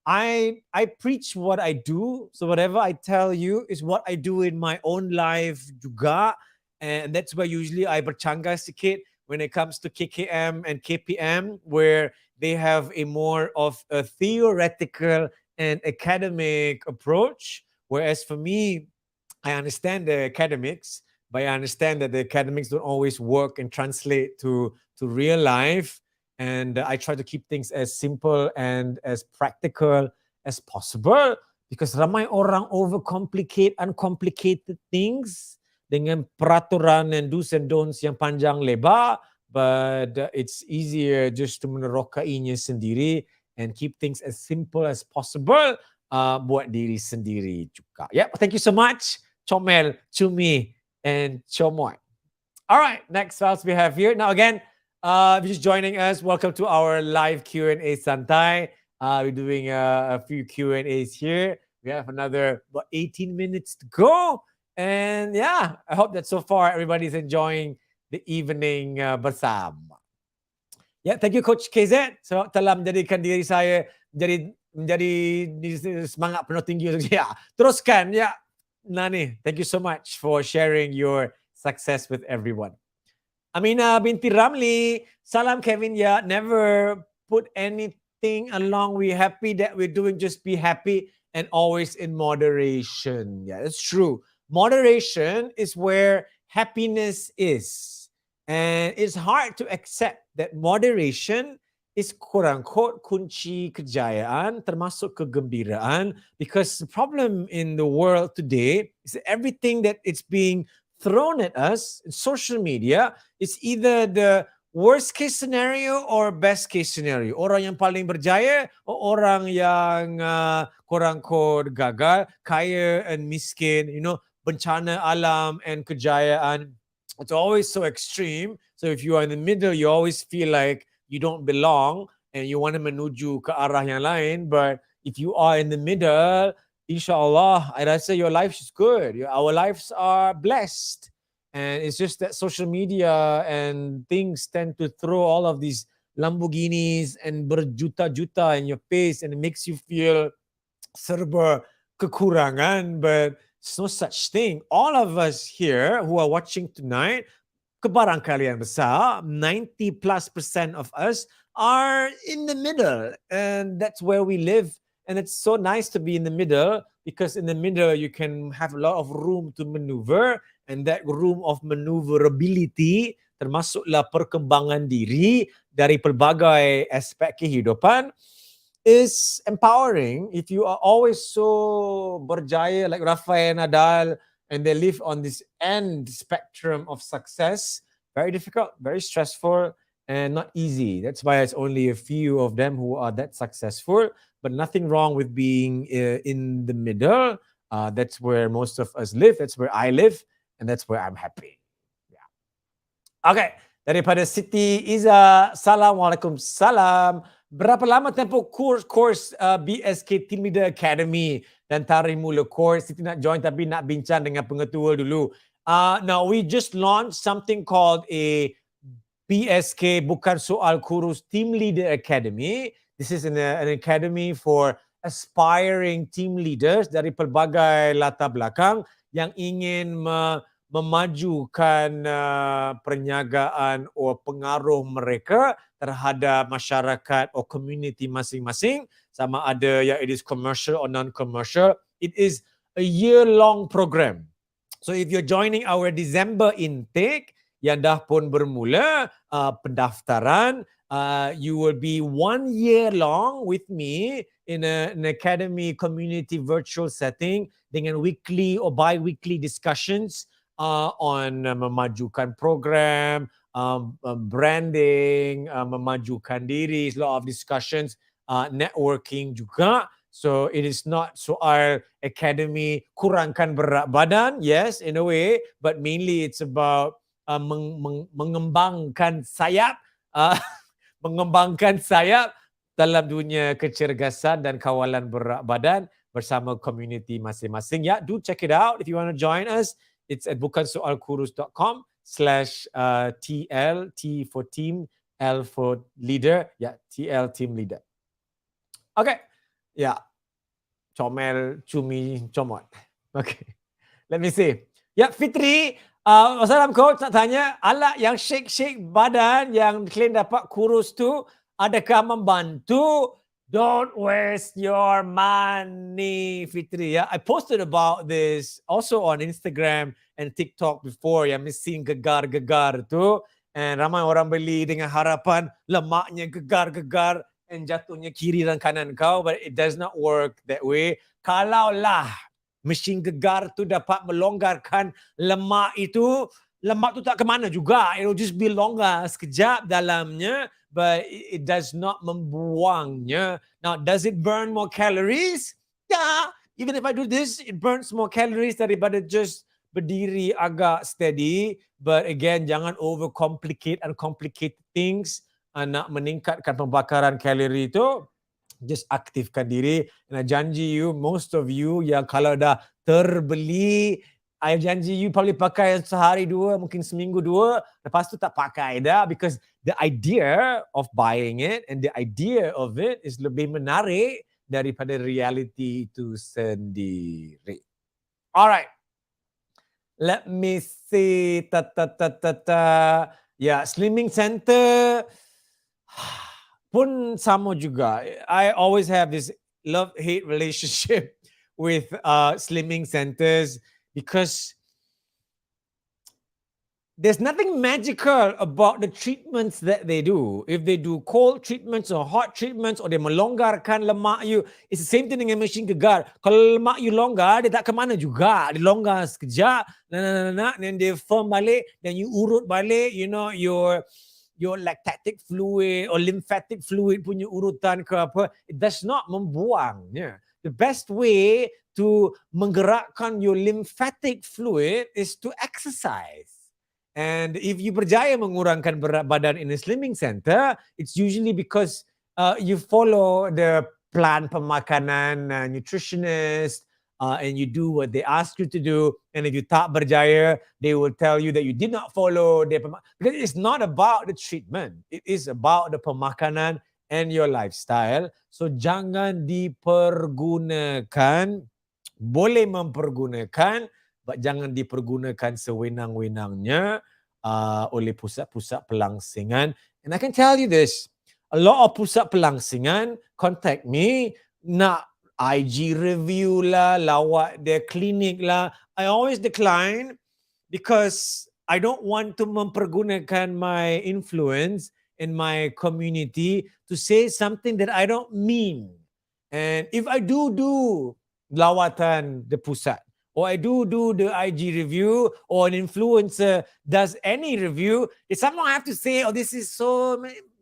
I preach what I do. So whatever I tell you is what I do in my own life juga. And that's where usually I bercangga sikit when it comes to KKM and KPM, where they have a more of a theoretical and academic approach. Whereas for me, I understand the academics, but I understand that the academics don't always work and translate to real life. And I try to keep things as simple and as practical as possible, because ramai orang overcomplicate uncomplicated things dengan peraturan and do's and don'ts yang panjang lebar. But it's easier just to menerokainya sendiri and keep things as simple as possible buat diri sendiri juga. Yeah, thank you so much, Chomel, Chumi, and Chomoy. All right, next files we have here. Now again, if you're just joining us, welcome to our live Q&A Santai. We're doing a few Q&As here. We have another 18 minutes to go. And yeah, I hope that so far everybody's enjoying the evening bersama. Yeah, thank you Coach KZ. So telah menjadikan diri saya menjadi semangat penuh tinggi. Ya, teruskan ya. Nani, thank you so much for sharing your success with everyone. Amina binti Ramli, salam Kevin ya. Never put anything along. We're happy that we're doing. Just be happy and always in moderation. Yeah, it's true. Moderation is where happiness is. And it's hard to accept that moderation is quote-unquote kunci kejayaan termasuk kegembiraan, because the problem in the world today is that everything that it's being thrown at us in social media is either the worst case scenario or best case scenario. Orang yang paling berjaya or orang yang quote-unquote gagal, kaya and miskin, bencana alam and kejayaan. It's always so extreme. So if you are in the middle, you always feel like you don't belong and you want to menuju ke arah yang lain. But if you are in the middle, inshallah, I rasa your life is good. Our lives are blessed. And it's just that social media and things tend to throw all of these Lamborghinis and berjuta-juta in your face, and it makes you feel serba kekurangan. But there's no such thing. All of us here who are watching tonight, kebarangkalian besar, 90+% of us are in the middle. And that's where we live. And it's so nice to be in the middle, because in the middle you can have a lot of room to maneuver. And that room of maneuverability, termasuklah perkembangan diri dari pelbagai aspek kehidupan, is empowering. If you are always so berjaya like Rafael Nadal and they live on this end spectrum of success, very difficult, very stressful, and not easy. That's why it's only a few of them who are that successful, but nothing wrong with being in the middle. That's where most of us live. That's where I live, and that's where I'm happy. Yeah. Okay. Daripada Siti Iza, Assalamualaikum salam. Berapa lama tempoh course BSK Team Leader Academy dan Tarik Mula course? Siti nak join tapi nak bincang dengan pengetua dulu. Now we just launched something called a PSK, Bukan Soal Kurus Team Leader Academy. This is an academy for aspiring team leaders dari pelbagai latar belakang yang ingin memajukan perniagaan atau pengaruh mereka terhadap masyarakat atau community masing-masing, sama ada yang it is commercial or non-commercial. It is a year-long program. So if you're joining our December intake yang dah pun bermula pendaftaran, you will be 1 year long with me in an academy community virtual setting dengan weekly or bi-weekly discussions on memajukan program, branding, memajukan diri, a lot of discussions, networking juga. So it is not soal academy kurangkan berat badan, yes, in a way, but mainly it's about mengembangkan sayap, mengembangkan sayap dalam dunia kecergasan dan kawalan berat badan bersama community masing-masing. Ya, do check it out if you want to join us. It's at bukansoalkurus.com/TL, T for team, L for leader. Ya, TL team leader. Okay. Ya. Comel, cumi, comot. Okay. Let me see. Ya, Fitri, Wassalam coach, nak tanya, alat yang shake-shake badan yang claim dapat kurus tu, adakah membantu? Don't waste your money, Fitri. Ya, I posted about this also on Instagram and TikTok before, yang mesti gegar-gegar tu. And ramai orang beli dengan harapan lemaknya gegar-gegar and jatuhnya kiri dan kanan kau, but it does not work that way. Kalaulah mesin gegar tu dapat melonggarkan lemak itu, lemak tu tak ke mana juga. It will just be longgar sekejap dalamnya, but it does not membuangnya. Now, does it burn more calories? Yeah, even if I do this, it burns more calories daripada just berdiri agak steady. But again, jangan overcomplicate uncomplicated things. Nak meningkatkan pembakaran kalori itu, just aktifkan diri. And I janji you, most of you yang kalau dah terbeli, I janji you probably pakai sehari dua, mungkin seminggu dua, lepas tu tak pakai dah, because the idea of buying it and the idea of it is lebih menarik daripada reality itu sendiri. Alright. Let me see. Ya, slimming center pun sama juga. I always have this love-hate relationship with slimming centers because there's nothing magical about the treatments that they do. If they do cold treatments or hot treatments or they melonggarkan lemak you, it's the same thing dengan mesin gegar. Kalau lemak you longgar, dia tak ke mana juga. Dia longgar sekejap, then dia firm balik, then you urut balik, you know, your lactatic fluid or lymphatic fluid punya urutan ke apa, it does not membuangnya. The best way to menggerakkan your lymphatic fluid is to exercise. And if you berjaya mengurangkan berat badan in a slimming center, it's usually because you follow the plan pemakanan nutritionist, and you do what they ask you to do. And if you tak berjaya, they will tell you that you did not follow their because it's not about the treatment. It is about the pemakanan and your lifestyle. So jangan dipergunakan, boleh mempergunakan, but jangan dipergunakan sewenang-wenangnya oleh pusat-pusat pelangsingan. And I can tell you this, a lot of pusat pelangsingan contact me, nak IG review lah, lawat their klinik lah. I always decline because I don't want to mempergunakan my influence in my community to say something that I don't mean. And if I do lawatan the pusat, or I do the IG review, or an influencer does any review, they somehow have to say, oh, this is so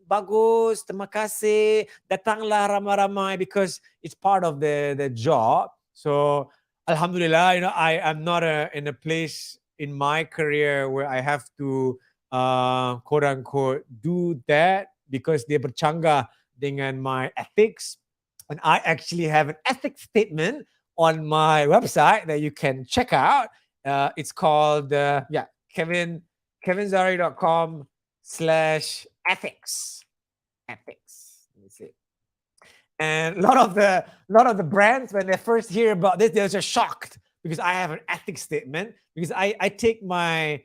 bagus, terima kasih, datanglah ramai-ramai, because it's part of the job. So, alhamdulillah, you know, I am not in a place in my career where I have to, quote unquote, do that, because dia bercanggah dengan my ethics. And I actually have an ethics statement on my website that you can check out. It's called, kevinzahri.com slash ethics. Ethics. Let me see. And a lot of the brands, when they first hear about this, they're just shocked because I have an ethics statement, because I take my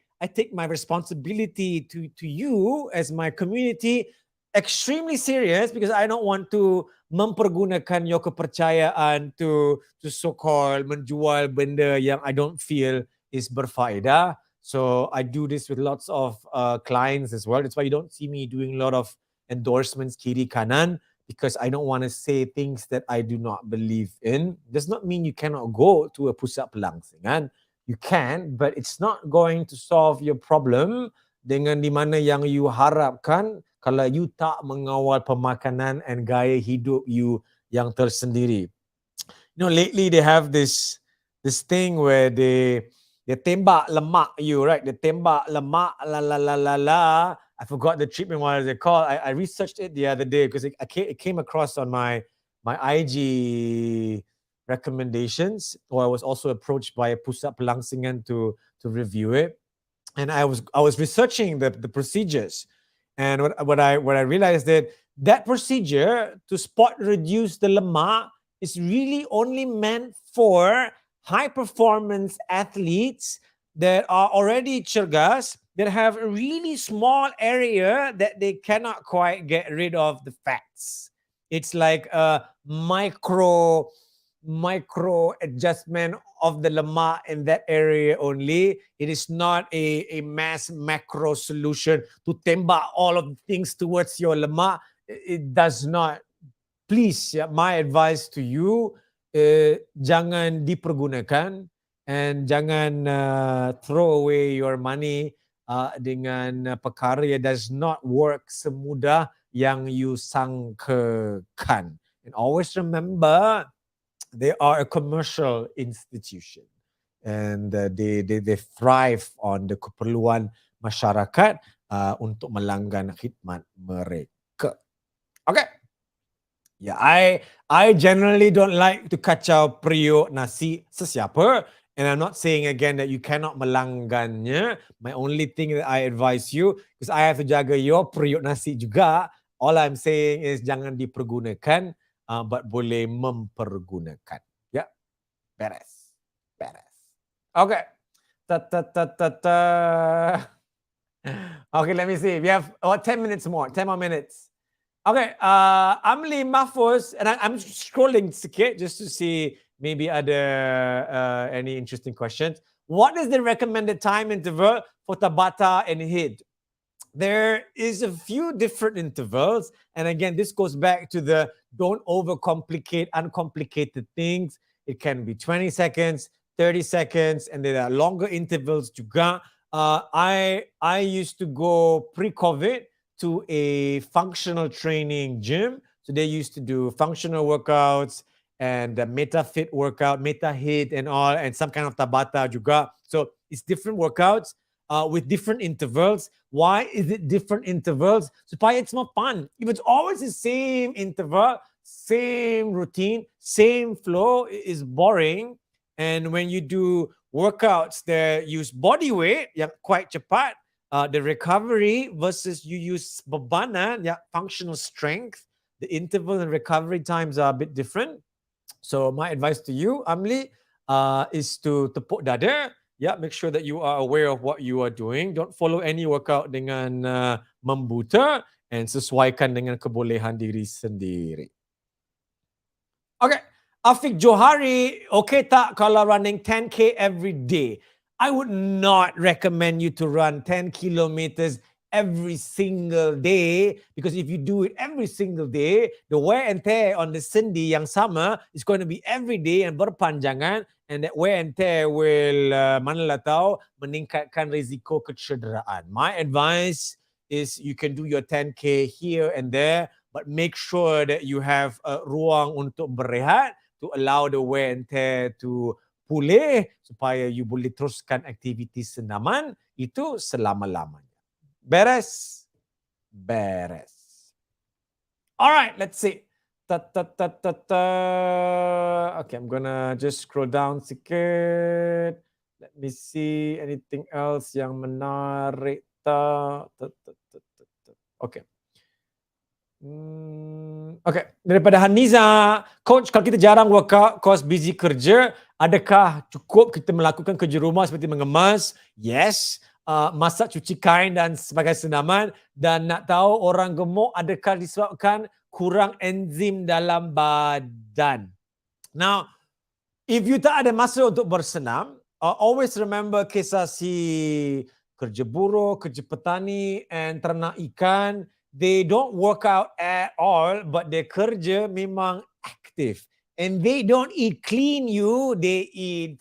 responsibility to you as my community extremely serious, because I don't want to mempergunakan your kepercayaan to so-called menjual benda yang I don't feel is berfaedah. So I do this with lots of clients as well. That's why you don't see me doing a lot of endorsements kiri kanan, because I don't want to say things that I do not believe in. Does not mean you cannot go to a pusat pelangsingan. You can, but it's not going to solve your problem dengan di mana yang you harapkan kalau you tak mengawal pemakanan and gaya hidup you yang tersendiri. You know, lately they have this thing where they tembak lemak you, right? They tembak lemak la la la la la. I forgot the treatment, what is it called? I researched it the other day because it came across on my IG recommendations, or I was also approached by a pusat pelangsingan to review it, and I was researching the procedures, and what I realized that procedure to spot reduce the lemak is really only meant for high performance athletes that are already cergas, that have a really small area that they cannot quite get rid of the fats. It's like a micro adjustment of the lemak in that area only. It is not a mass macro solution to tembak all of the things towards your lemak. It does not. Please, my advice to you, jangan dipergunakan, and jangan throw away your money dengan perkara yang does not work semudah yang you sangkakan. And always remember, they are a commercial institution, and they thrive on the keperluan masyarakat untuk melanggan khidmat mereka. Okay. Yeah, I generally don't like to kacau periuk nasi sesiapa, and I'm not saying again that you cannot melanggannya. My only thing that I advise you, because I have to jaga your periuk nasi juga, all I'm saying is jangan dipergunakan, but boleh mempergunakan. Ya, beres. Okay. Okay, let me see. We have 10 minutes more. 10 more minutes. Okay, Amli Mahfuz, and I'm scrolling sikit just to see maybe ada any interesting questions. What is the recommended time interval for Tabata and Hid? There is a few different intervals, and again, this goes back to the don't overcomplicate uncomplicated things. It can be 20 seconds, 30 seconds, and there are longer intervals juga. I used to go pre-COVID to a functional training gym. So they used to do functional workouts and the meta fit workout, meta hit and all, and some kind of tabata juga. So it's different workouts with different intervals. Why is it different intervals? Supaya it's more fun. If it's always the same interval, same routine, same flow, it is boring. And when you do workouts that use body weight yang quite cepat, the recovery versus you use bebanan, functional strength, the interval and recovery times are a bit different. So my advice to you, Amli, is to tepuk dada. Make sure that you are aware of what you are doing. Don't follow any workout dengan membuta, and sesuaikan dengan kebolehan diri sendiri. Okay. Afiq Johari, okay tak kalau running 10K every day? I would not recommend you to run 10 kilometers every single day, because if you do it every single day, the wear and tear on the sendi yang sama is going to be every day and berpanjangan, and that wear and tear will manalah tahu meningkatkan risiko kecederaan. My advice is you can do your 10K here and there, but make sure that you have ruang untuk berehat to allow the wear and tear to pulih supaya you boleh teruskan aktiviti senaman itu selama-lamanya. Beres. All right, let's see. Okay, I'm gonna just scroll down sikit. Let me see anything else yang menarik. Okay. Okay, daripada Haniza, Coach, kalau kita jarang workout, cause busy kerja, adakah cukup kita melakukan kerja rumah seperti mengemas? Yes. Masak, cuci kain dan sebagai senaman. Dan nak tahu orang gemuk adakah disebabkan kurang enzim dalam badan? Now, if you tak ada masa untuk bersenam, always remember kisah si kerja buruh, kerja petani and ternak ikan. They don't work out at all, but their kerja memang aktif. And they don't eat clean they eat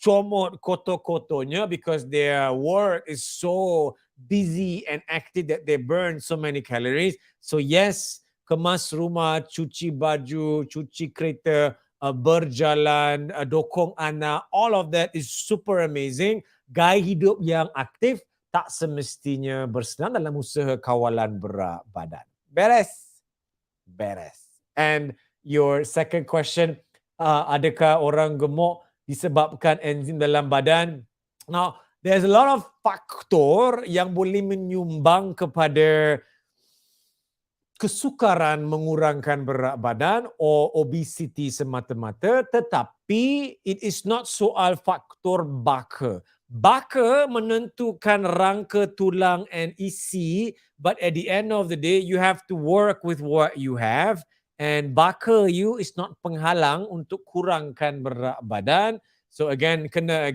comot kotor-kotornya because their work is so busy and active that they burn so many calories. So yes, kemas rumah, cuci baju, cuci kereta, berjalan, dokong anak, all of that is super amazing. Gaya hidup yang aktif tak semestinya bersenam dalam usaha kawalan berat badan. Beres? Beres. And your second question, adakah orang gemuk disebabkan enzim dalam badan? Now, there's a lot of faktor yang boleh menyumbang kepada kesukaran mengurangkan berat badan or obesity semata-mata, tetapi it is not soal faktor baka. Baka menentukan rangka tulang and isi, but at the end of the day, you have to work with what you have, and baka you is not penghalang untuk kurangkan berat badan. So again, kena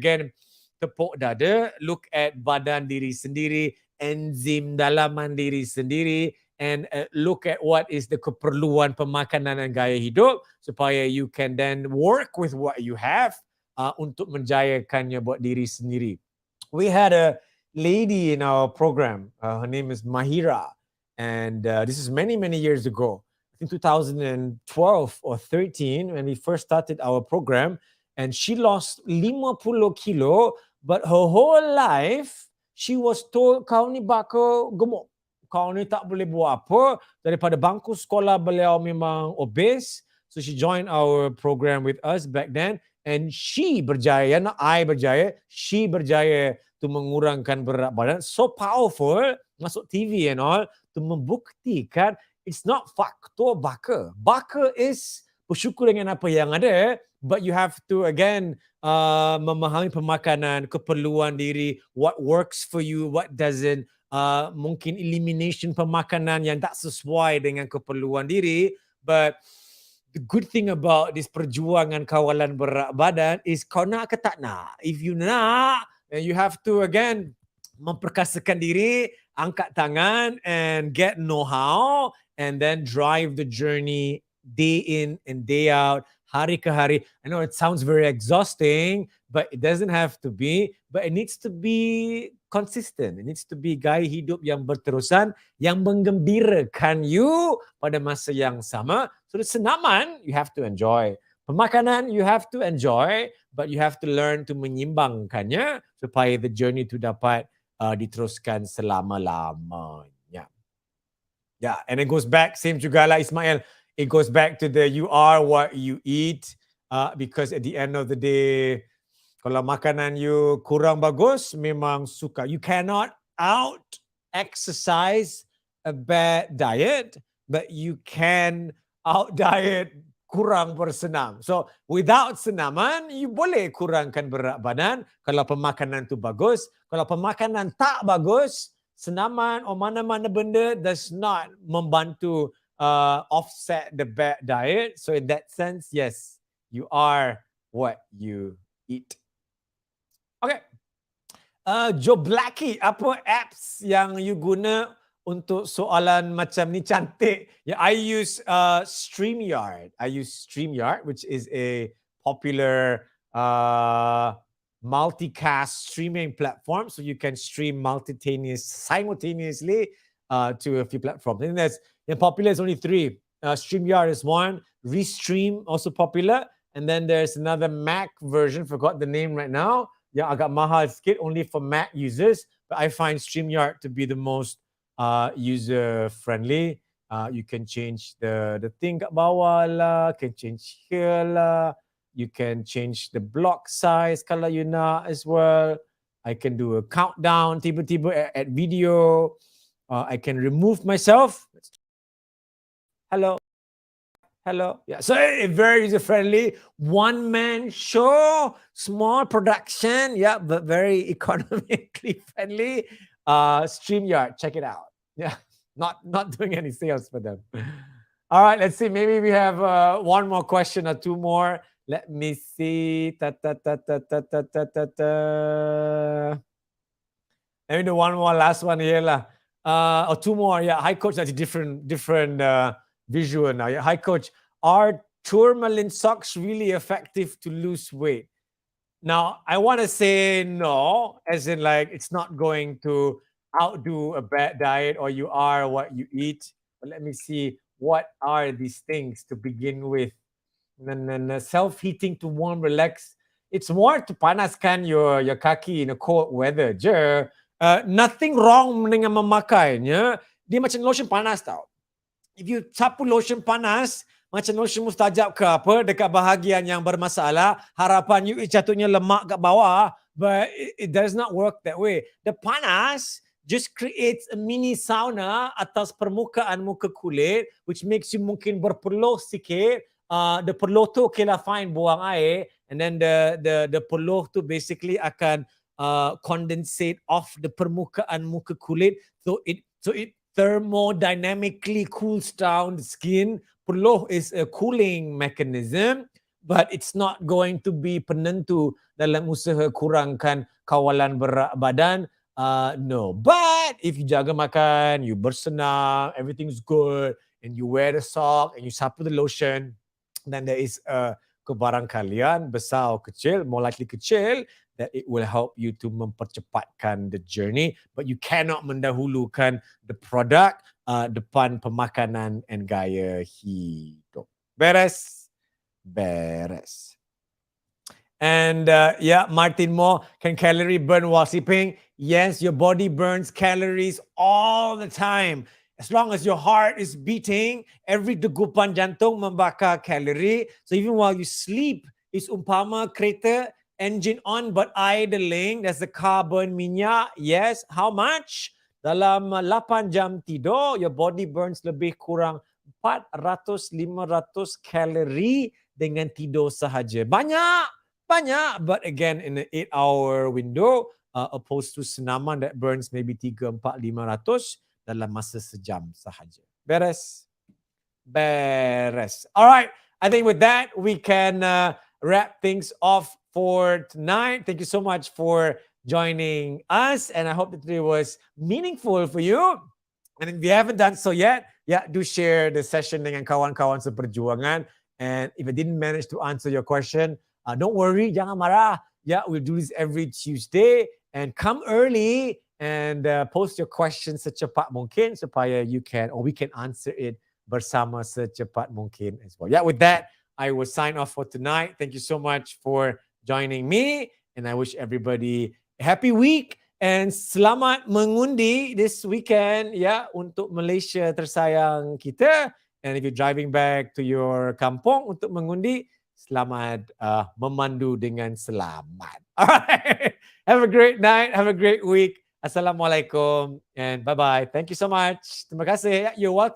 tepuk dada, look at badan diri sendiri, enzim dalaman diri sendiri, and look at what is the keperluan pemakanan dan gaya hidup supaya you can then work with what you have untuk menjayakannya buat diri sendiri. We had a lady in our program. Her name is Mahira. And this is many, many years ago. I think 2012 or 13 when we first started our program. And she lost 50 kilo. But her whole life, she was told, kau ni bakal gemuk. Kau ni tak boleh buat apa. Daripada bangku sekolah, beliau memang obese. So she joined our program with us back then. And she berjaya, not I berjaya, she berjaya to mengurangkan berat badan. So powerful, masuk TV and all, to membuktikan it's not faktor baka. Baka is bersyukur dengan apa yang ada, but you have to again memahami pemakanan, keperluan diri, what works for you, what doesn't. Mungkin elimination pemakanan yang tak sesuai dengan keperluan diri, but the good thing about this perjuangan kawalan berat badan is kau nak ke tak nak. If you nak, then you have to again memperkasakan diri, angkat tangan and get know-how and then drive the journey day in and day out, hari ke hari. I know it sounds very exhausting, but it doesn't have to be. But it needs to be consistent. It needs to be gaya hidup yang berterusan, yang menggembirakan you pada masa yang sama. So the senaman, you have to enjoy. Pemakanan, you have to enjoy, but you have to learn to menyimbangkannya supaya the journey tu dapat diteruskan selama-lamanya. Yeah, and it goes back, same juga lah Ismail, it goes back to the you are what you eat, because at the end of the day, kalau makanan you kurang bagus, memang sukar. You cannot out-exercise a bad diet, but you can out-diet kurang bersenam. So, without senaman, you boleh kurangkan berat badan kalau pemakanan tu bagus. Kalau pemakanan tak bagus, senaman atau mana-mana benda does not membantu offset the bad diet. So, in that sense, yes, you are what you eat. Okay. Joblaki, apa apps yang you guna untuk soalan macam ni cantik? Yeah, I use StreamYard. I use StreamYard, which is a popular multicast streaming platform. So you can stream simultaneously to a few platforms. I think that's popular is only 3. StreamYard is one. Restream also popular. And then there's another Mac version, forgot the name right now. Yang agak mahal sikit, only for Mac users. But I find StreamYard to be the most user-friendly. You can change the thing kat bawah lah, can change here lah. You can change the block size kalau you nak as well. I can do a countdown, tiba-tiba add video. I can remove myself. Hello. Hello. Yeah. So very user friendly. One man show, small production. Yeah, but very economically friendly. StreamYard, check it out. Yeah. Not doing any sales for them. All right, let's see. Maybe we have one more question or two more. Let me see. Let me do one more, last one here lah. Or two more. Yeah, hi coach. That's a different visual now. Yeah, hi coach. Are tourmaline socks really effective to lose weight? Now, I want to say no, as in like it's not going to outdo a bad diet or you are what you eat. But let me see, what are these things to begin with? Self-heating to warm, relax. It's more to panaskan your kaki in a cold weather je. Nothing wrong dengan memakainya. Dia macam lotion panas tau. If you sapu lotion panas, macam lotion mustajab ke apa, dekat bahagian yang bermasalah, harapan you jatuhnya lemak kat bawah, but it does not work that way. The panas just creates a mini sauna atas permukaan muka kulit, which makes you mungkin berpeluh sikit. The peluh tu okay lah, fine, buang air, and then the peluh tu basically akan condensate off the permukaan muka kulit, so it thermodynamically cools down the skin. Peluh is a cooling mechanism, but it's not going to be penentu dalam usaha kurangkan kawalan berat badan. No, but if you jaga makan, you bersenam, everything's good, and you wear the sock and you sapu the lotion, then there is a kebarangkalian besar atau kecil, more likely kecil, that it will help you to mempercepatkan the journey, but you cannot mendahulukan the product depan pemakanan and gaya hidup. Beres? Beres. And yeah, Martin Moore, can calorie burn while sleeping? Yes, your body burns calories all the time. As long as your heart is beating, every degupan jantung membakar kalori. So even while you sleep, it's umpama kereta, engine on but idling. That's the car burn minyak. Yes, how much? Dalam 8 jam tidur, your body burns lebih kurang 400-500 kalori dengan tidur sahaja. Banyak, but again in an 8-hour window, opposed to senaman that burns maybe 3, 4, 500 dalam masa sejam sahaja. Beres? Beres. All right, I think with that, we can wrap things off for tonight. Thank you so much for joining us, and I hope that it was meaningful for you. And if you haven't done so yet, yeah, do share the session dengan kawan-kawan seperjuangan. And if I didn't manage to answer your question, don't worry, jangan marah. Yeah, we'll do this every Tuesday, and come early and post your questions secepat mungkin supaya you can, or we can answer it bersama secepat mungkin as well. Yeah, with that, I will sign off for tonight. Thank you so much for joining me, and I wish everybody a happy week and selamat mengundi this weekend, ya, untuk Malaysia tersayang kita. And if you're driving back to your kampung untuk mengundi, selamat memandu dengan selamat. All right, have a great night, have a great week. Assalamualaikum and bye-bye. Thank you so much. Terima kasih. You're welcome.